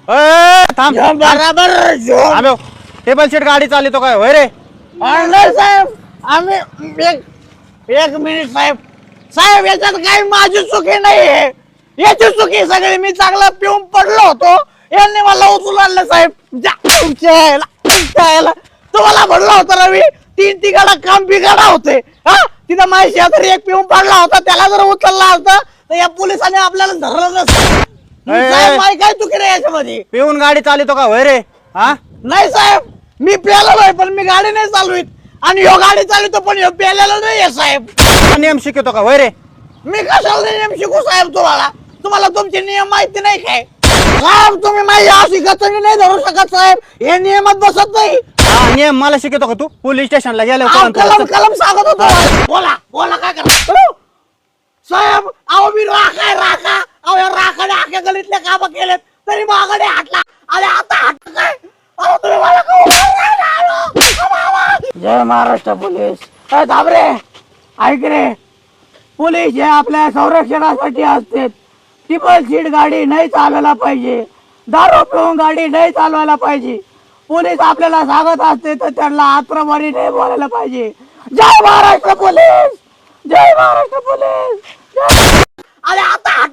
थांब बराबर थांब टेबल सीट गाडी चालवतो काय होय रे? ऑर्डर साहेब आम्ही एक मिनिट साहेब साहेब याच्यात काही माझी चुकी नाहीये याची चुकी सगळी मी चांगला पिऊन पडलो होतो यांनी मला उचलून आणलं साहेब तुम्हाला म्हणलं होतं रवी तीन तिघाडा काम बिघाडा होते हा तिथं माझ्या शेजारी एक पिऊन पडला होता त्याला जर उचलला असता तर या पोलिसांनी आपल्याला धरलं नसतं साहेब माझी काय चुकी नाही याच्यामध्ये पिऊन गाडी चालवतो का होय रे? हा नाही साहेब मी प्यालेलो आहे पण मी गाडी नाही चालवीत आणि ह्यो गाडी चालवतो पण ह्यो प्यालेला नाहीये साहेब. नियम शिकवतो का होय रे? मी कशाला नियम शिकू साहेब तुम्हाला तुमचे नियम माहिती नाही काय साहेब तुम्ही माझी अशी गचणी नाही धरू शकत साहेब हे नियमात बसत नाही. हा नियम मला शिकवतो का तू? पोलीस स्टेशनला गेलो कलम सांगत होतो बोला काय करा साहेब अहो मी राखा अहो या राखाने आख्या गलीतले काम केलेत तरी मागाने हाटला अरे आता हाट काय अहो तुम्ही मला जय महाराष्ट्र पोलीस धाबरे ऐक रे पोलीस हे आपल्या संरक्षणासाठी असते टिपल सीट गाडी नाही चालवायला पाहिजे दारू पिऊन गाडी नाही चालवायला पाहिजे पोलीस आपल्याला सांगत असते तर त्यांना आत्रमारी नाही बोलायला पाहिजे. जय महाराष्ट्र पोलीस जय महाराष्ट्र पोलीस अरे आता